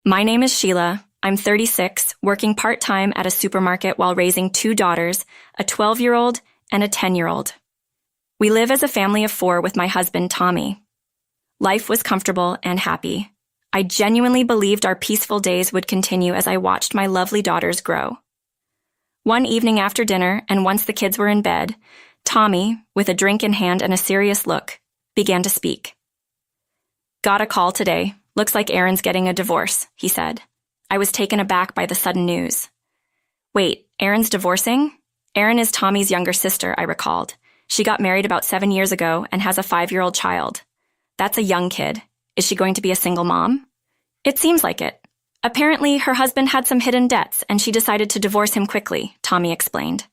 My name is Sheila. I'm 36, working part-time at a supermarket while raising two daughters, a 12-year-old and a 10-year-old. We live as a family of four with my husband, Tommy. Life was comfortable and happy. I genuinely believed our peaceful days would continue as I watched my lovely daughters grow. One evening after dinner, and once the kids were in bed, Tommy, with a drink in hand and a serious look, began to speak. "Got a call today. Looks like Aaron's getting a divorce," he said. I was taken aback by the sudden news. "Wait, Aaron's divorcing?" Aaron is Tommy's younger sister, I recalled. She got married about 7 years ago and has a 5-year-old child. That's a young kid. Is she going to be a single mom? It seems like it. Apparently, her husband had some hidden debts and she decided to divorce him quickly, Tommy explained.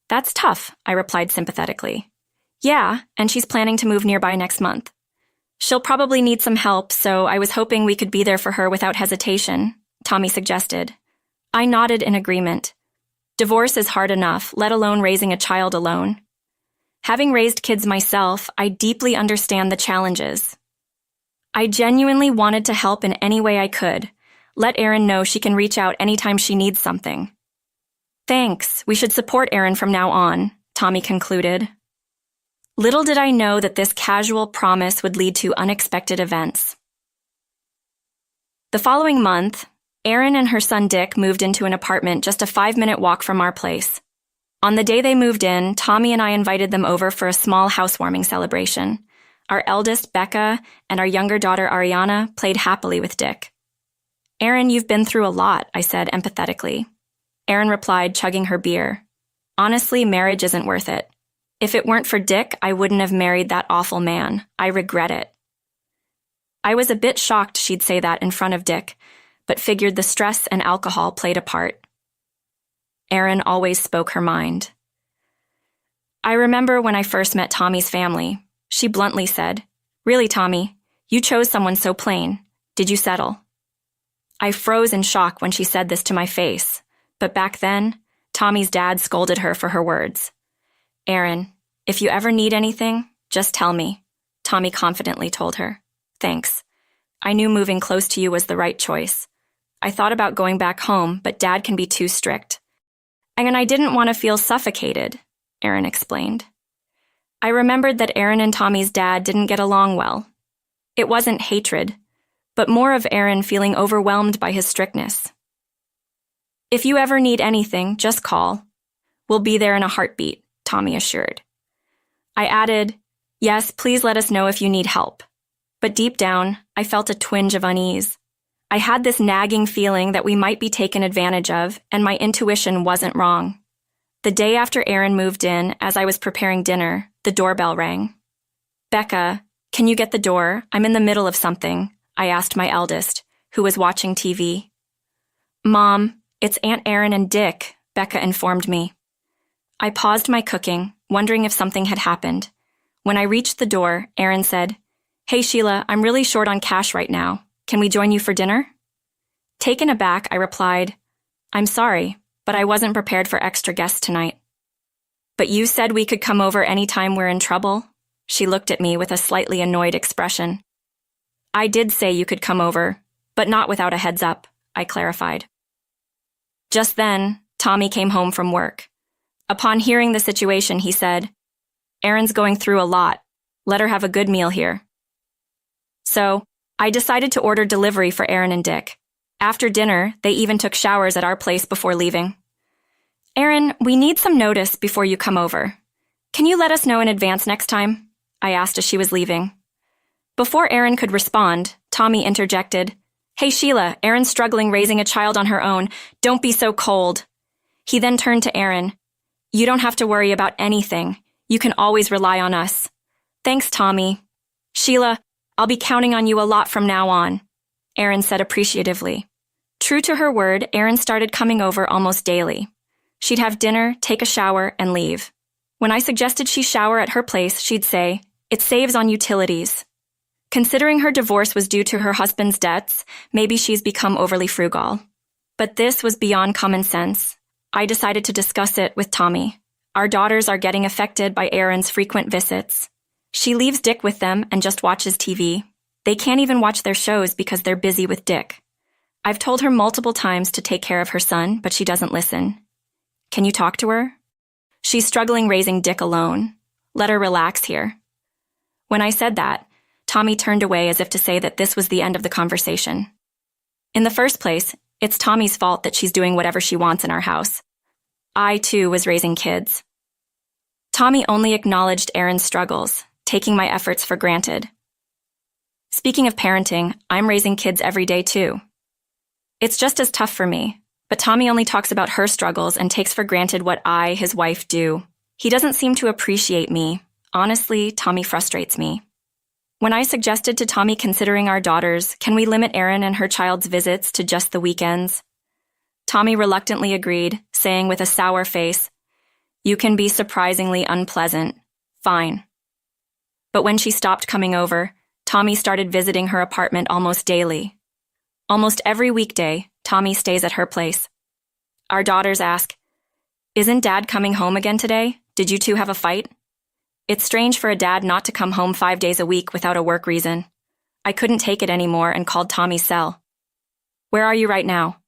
"That's tough," I replied sympathetically. "Yeah, and she's planning to move nearby next month. She'll probably need some help, so I was hoping we could be there for her without hesitation," Tommy suggested. I nodded in agreement. Divorce is hard enough, let alone raising a child alone. Having raised kids myself, I deeply understand the challenges. I genuinely wanted to help in any way I could. Let Erin know she can reach out anytime she needs something. "Thanks, we should support Erin from now on," Tommy concluded. Little did I know that this casual promise would lead to unexpected events. The following month, Erin and her son Dick moved into an apartment just a 5-minute walk from our place. On the day they moved in, Tommy and I invited them over for a small housewarming celebration. Our eldest, Becca, and our younger daughter, Ariana, played happily with Dick. "Erin, you've been through a lot," I said empathetically. Erin replied, chugging her beer. "Honestly, marriage isn't worth it. If it weren't for Dick, I wouldn't have married that awful man. I regret it." I was a bit shocked she'd say that in front of Dick, but figured the stress and alcohol played a part. Erin always spoke her mind. I remember when I first met Tommy's family. She bluntly said, "Really, Tommy, you chose someone so plain. Did you settle?" I froze in shock when she said this to my face, but back then, Tommy's dad scolded her for her words. "Erin, if you ever need anything, just tell me," Tommy confidently told her. "Thanks. I knew moving close to you was the right choice. I thought about going back home, but Dad can be too strict. And I didn't want to feel suffocated," Erin explained. I remembered that Erin and Tommy's dad didn't get along well. It wasn't hatred, but more of Erin feeling overwhelmed by his strictness. "If you ever need anything, just call. We'll be there in a heartbeat," Tommy assured. I added, "Yes, please let us know if you need help." But deep down, I felt a twinge of unease. I had this nagging feeling that we might be taken advantage of, and my intuition wasn't wrong. The day after Erin moved in, as I was preparing dinner, the doorbell rang. "Becca, can you get the door? I'm in the middle of something," I asked my eldest, who was watching TV. "Mom, it's Aunt Erin and Dick," Becca informed me. I paused my cooking, wondering if something had happened. When I reached the door, Erin said, "Hey Sheila, I'm really short on cash right now. Can we join you for dinner?" Taken aback, I replied, "I'm sorry, but I wasn't prepared for extra guests tonight." "But you said we could come over anytime we're in trouble." She looked at me with a slightly annoyed expression. "I did say you could come over, but not without a heads up," I clarified. Just then, Tommy came home from work. Upon hearing the situation, he said, "Erin's going through a lot. Let her have a good meal here." So, I decided to order delivery for Erin and Dick. After dinner, they even took showers at our place before leaving. "Erin, we need some notice before you come over. Can you let us know in advance next time?" I asked as she was leaving. Before Erin could respond, Tommy interjected, "Hey Sheila, Erin's struggling raising a child on her own. Don't be so cold." He then turned to Erin. "You don't have to worry about anything. You can always rely on us." "Thanks, Tommy." "Sheila, I'll be counting on you a lot from now on," Erin said appreciatively. True to her word, Erin started coming over almost daily. She'd have dinner, take a shower, and leave. When I suggested she shower at her place, she'd say, "It saves on utilities." Considering her divorce was due to her husband's debts, maybe she's become overly frugal. But this was beyond common sense. I decided to discuss it with Tommy. Our daughters are getting affected by Erin's frequent visits. She leaves Dick with them and just watches TV. They can't even watch their shows because they're busy with Dick. I've told her multiple times to take care of her son, but she doesn't listen. Can you talk to her? She's struggling raising Dick alone. Let her relax here. When I said that, Tommy turned away as if to say that this was the end of the conversation. In the first place, it's Tommy's fault that she's doing whatever she wants in our house. I, too, was raising kids. Tommy only acknowledged Aaron's struggles, taking my efforts for granted. Speaking of parenting, I'm raising kids every day, too. It's just as tough for me, but Tommy only talks about her struggles and takes for granted what I, his wife, do. He doesn't seem to appreciate me. Honestly, Tommy frustrates me. When I suggested to Tommy considering our daughters, can we limit Erin and her child's visits to just the weekends? Tommy reluctantly agreed, saying with a sour face, "You can be surprisingly unpleasant. Fine." But when she stopped coming over, Tommy started visiting her apartment almost daily. Almost every weekday, Tommy stays at her place. Our daughters ask, "Isn't Dad coming home again today? Did you two have a fight?" It's strange for a dad not to come home 5 days a week without a work reason. I couldn't take it anymore and called Tommy's cell. "Where are you right now?"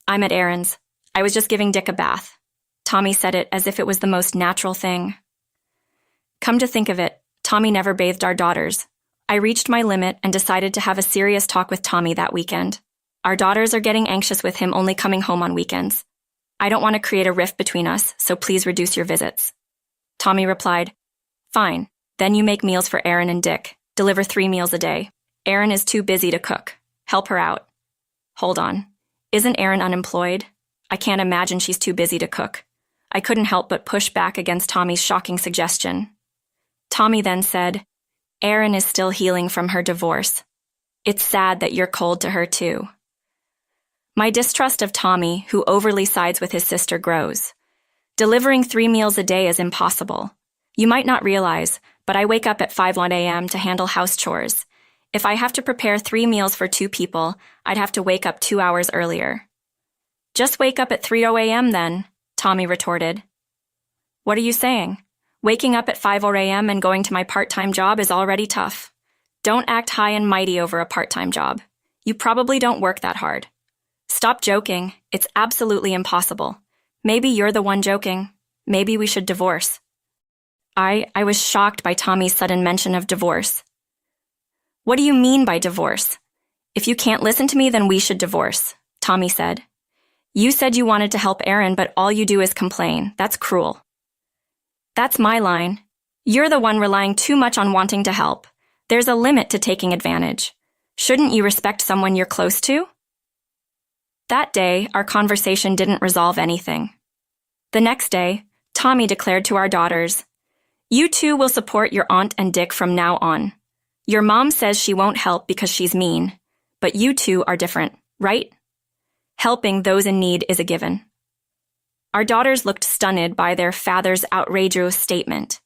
"I'm at Aaron's. I was just giving Dick a bath." Tommy said it as if it was the most natural thing. Come to think of it, Tommy never bathed our daughters. I reached my limit and decided to have a serious talk with Tommy that weekend. Our daughters are getting anxious with him only coming home on weekends. I don't want to create a rift between us, so please reduce your visits. Tommy replied, "Fine, then you make meals for Aaron and Dick. Deliver 3 meals a day. Aaron is too busy to cook. Help her out." Hold on. Isn't Aaron unemployed? I can't imagine she's too busy to cook. I couldn't help but push back against Tommy's shocking suggestion. Tommy then said, "Aaron is still healing from her divorce. It's sad that you're cold to her too." My distrust of Tommy, who overly sides with his sister, grows. Delivering 3 meals a day is impossible. You might not realize, but I wake up at 5:01 a.m. to handle house chores. If I have to prepare 3 meals for 2 people, I'd have to wake up 2 hours earlier. "Just wake up at 3:00 a.m. then," Tommy retorted. "What are you saying? Waking up at 5:00 a.m. and going to my part-time job is already tough. Don't act high and mighty over a part-time job. You probably don't work that hard. Stop joking. It's absolutely impossible. Maybe you're the one joking. Maybe we should divorce." I was shocked by Tommy's sudden mention of divorce. "What do you mean by divorce? If you can't listen to me, then we should divorce," Tommy said. "You said you wanted to help Aaron, but all you do is complain. That's cruel." "That's my line. You're the one relying too much on wanting to help. There's a limit to taking advantage. Shouldn't you respect someone you're close to?" That day, our conversation didn't resolve anything. The next day, Tommy declared to our daughters, "You two will support your aunt and Dick from now on. Your mom says she won't help because she's mean, but you two are different, right? Helping those in need is a given." Our daughters looked stunned by their father's outrageous statement.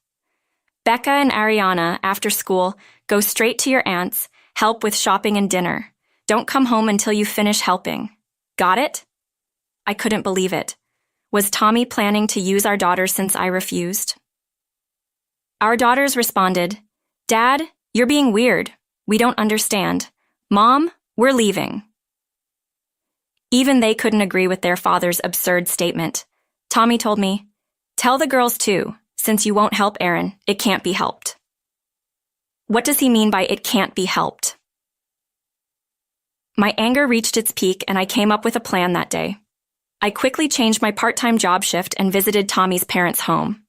"Becca and Ariana, after school, go straight to your aunt's, help with shopping and dinner. Don't come home until you finish helping. Got it?" I couldn't believe it. Was Tommy planning to use our daughters since I refused? Our daughters responded, "Dad, you're being weird. We don't understand. Mom, we're leaving." Even they couldn't agree with their father's absurd statement. Tommy told me, "Tell the girls too, since you won't help Aaron, it can't be helped." What does he mean by "it can't be helped"? My anger reached its peak and I came up with a plan that day. I quickly changed my part-time job shift and visited Tommy's parents' home.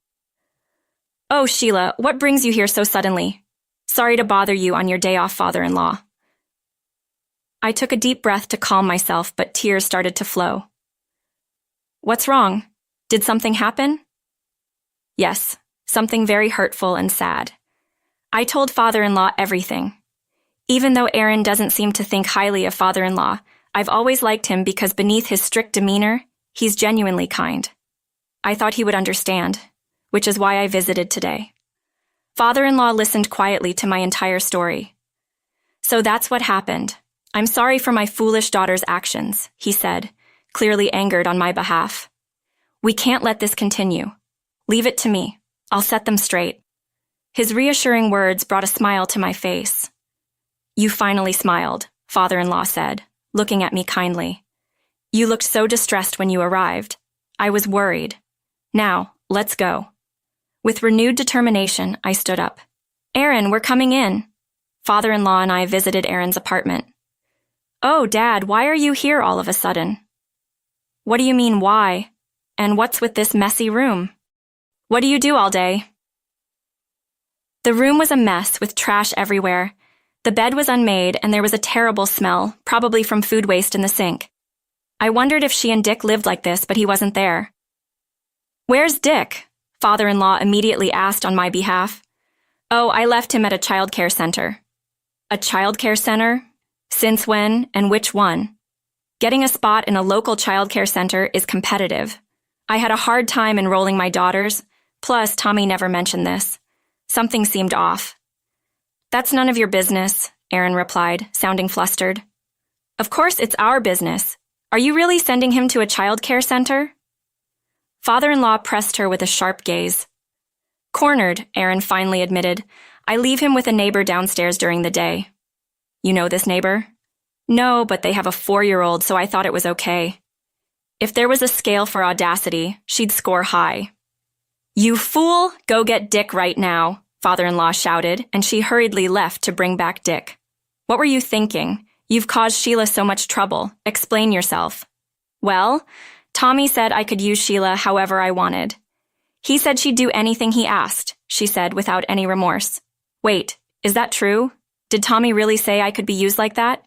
"Oh, Sheila, what brings you here so suddenly? Sorry to bother you on your day off, father-in-law." I took a deep breath to calm myself, but tears started to flow. "What's wrong? Did something happen?" "Yes, something very hurtful and sad. I told father-in-law everything. Even though Aaron doesn't seem to think highly of father-in-law, I've always liked him because beneath his strict demeanor, he's genuinely kind. I thought he would understand, which is why I visited today." Father-in-law listened quietly to my entire story. "So that's what happened. I'm sorry for my foolish daughter's actions," he said, clearly angered on my behalf. "We can't let this continue. Leave it to me. I'll set them straight." His reassuring words brought a smile to my face. "You finally smiled," father-in-law said, looking at me kindly. You looked so distressed when you arrived. I was worried. Now, let's go. With renewed determination, I stood up. Aaron, we're coming in. Father-in-law and I visited Aaron's apartment. Oh, Dad, why are you here all of a sudden? What do you mean, why? And what's with this messy room? What do you do all day? The room was a mess with trash everywhere. The bed was unmade and there was a terrible smell, probably from food waste in the sink. I wondered if she and Dick lived like this, but he wasn't there. Where's Dick? Father-in-law immediately asked on my behalf. Oh, I left him at a childcare center. A childcare center? Since when and which one? Getting a spot in a local childcare center is competitive. I had a hard time enrolling my daughters, plus Tommy never mentioned this. Something seemed off. That's none of your business, Aaron replied, sounding flustered. Of course it's our business. Are you really sending him to a childcare center? Father-in-law pressed her with a sharp gaze. Cornered, Aaron finally admitted. I leave him with a neighbor downstairs during the day. You know this neighbor? No, but they have a 4-year-old, so I thought it was okay. If there was a scale for audacity, she'd score high. You fool! Go get Dick right now, Father-in-law shouted, and she hurriedly left to bring back Dick. What were you thinking? You've caused Sheila so much trouble. Explain yourself. Well, Tommy said I could use Sheila however I wanted. He said she'd do anything he asked, she said without any remorse. Wait, is that true? Did Tommy really say I could be used like that?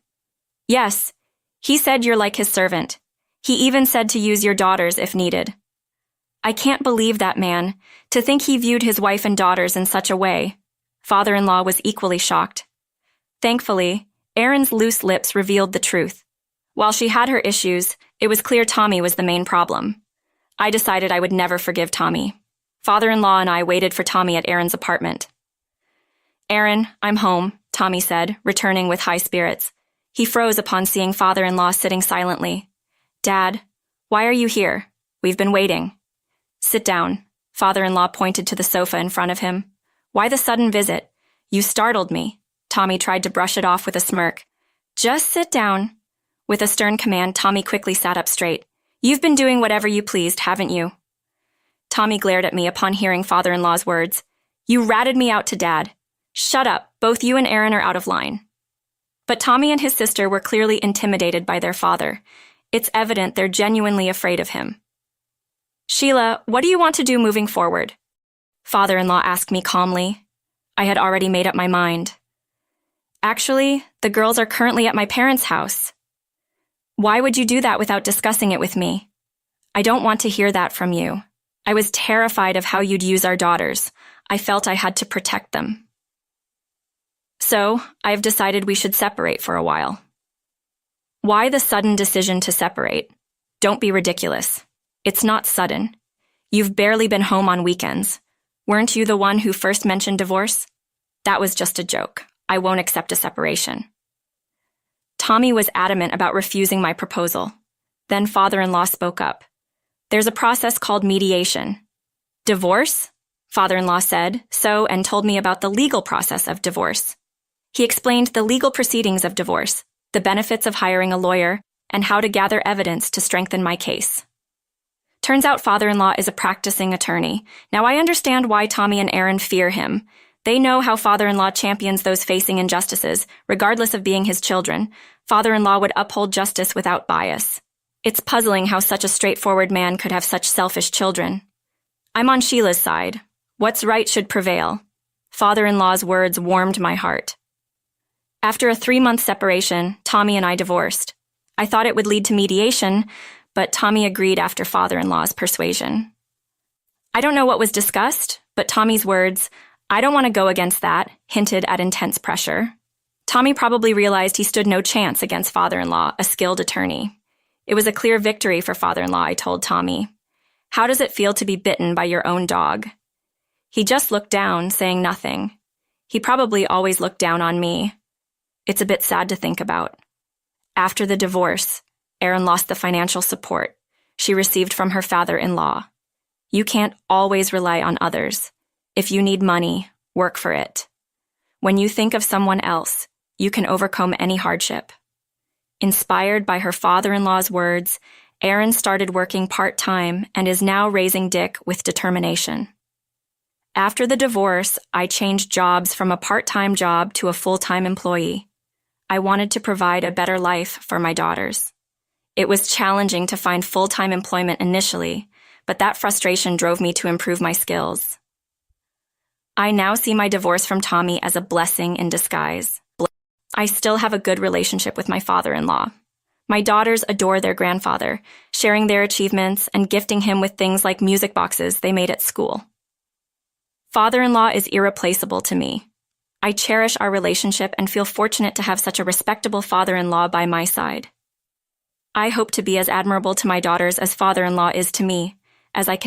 Yes. He said you're like his servant. He even said to use your daughters if needed. I can't believe that man. To think he viewed his wife and daughters in such a way. Father-in-law was equally shocked. Thankfully, Aaron's loose lips revealed the truth. While she had her issues, it was clear Tommy was the main problem. I decided I would never forgive Tommy. Father-in-law and I waited for Tommy at Aaron's apartment. Aaron, I'm home, Tommy said, returning with high spirits. He froze upon seeing father-in-law sitting silently. Dad, why are you here? We've been waiting. Sit down. Father-in-law pointed to the sofa in front of him. Why the sudden visit? You startled me. Tommy tried to brush it off with a smirk. Just sit down. With a stern command, Tommy quickly sat up straight. You've been doing whatever you pleased, haven't you? Tommy glared at me upon hearing father-in-law's words. You ratted me out to Dad. Shut up. Both you and Aaron are out of line. But Tommy and his sister were clearly intimidated by their father. It's evident they're genuinely afraid of him. Sheila, what do you want to do moving forward? Father-in-law asked me calmly. I had already made up my mind. Actually, the girls are currently at my parents' house. Why would you do that without discussing it with me? I don't want to hear that from you. I was terrified of how you'd use our daughters. I felt I had to protect them. So, I've decided we should separate for a while. Why the sudden decision to separate? Don't be ridiculous. It's not sudden. You've barely been home on weekends. Weren't you the one who first mentioned divorce? That was just a joke. I won't accept a separation. Tommy was adamant about refusing my proposal. Then father-in-law spoke up. There's a process called mediation. Divorce? Father-in-law said so and told me about the legal process of divorce. He explained the legal proceedings of divorce, the benefits of hiring a lawyer, and how to gather evidence to strengthen my case. Turns out father-in-law is a practicing attorney. Now I understand why Tommy and Aaron fear him. They know how father-in-law champions those facing injustices, regardless of being his children. Father-in-law would uphold justice without bias. It's puzzling how such a straightforward man could have such selfish children. I'm on Sheila's side. What's right should prevail. Father-in-law's words warmed my heart. After a 3-month separation, Tommy and I divorced. I thought it would lead to mediation, but Tommy agreed after father-in-law's persuasion. I don't know what was discussed, but Tommy's words, I don't want to go against that, hinted at intense pressure. Tommy probably realized he stood no chance against father-in-law, a skilled attorney. It was a clear victory for father-in-law, I told Tommy. How does it feel to be bitten by your own dog? He just looked down, saying nothing. He probably always looked down on me. It's a bit sad to think about. After the divorce, Erin lost the financial support she received from her father-in-law. You can't always rely on others. If you need money, work for it. When you think of someone else, you can overcome any hardship. Inspired by her father-in-law's words, Erin started working part-time and is now raising Dick with determination. After the divorce, I changed jobs from a part-time job to a full-time employee. I wanted to provide a better life for my daughters. It was challenging to find full-time employment initially, but that frustration drove me to improve my skills. I now see my divorce from Tommy as a blessing in disguise. I still have a good relationship with my father-in-law. My daughters adore their grandfather, sharing their achievements and gifting him with things like music boxes they made at school. Father-in-law is irreplaceable to me. I cherish our relationship and feel fortunate to have such a respectable father-in-law by my side. I hope to be as admirable to my daughters as father-in-law is to me, as I continue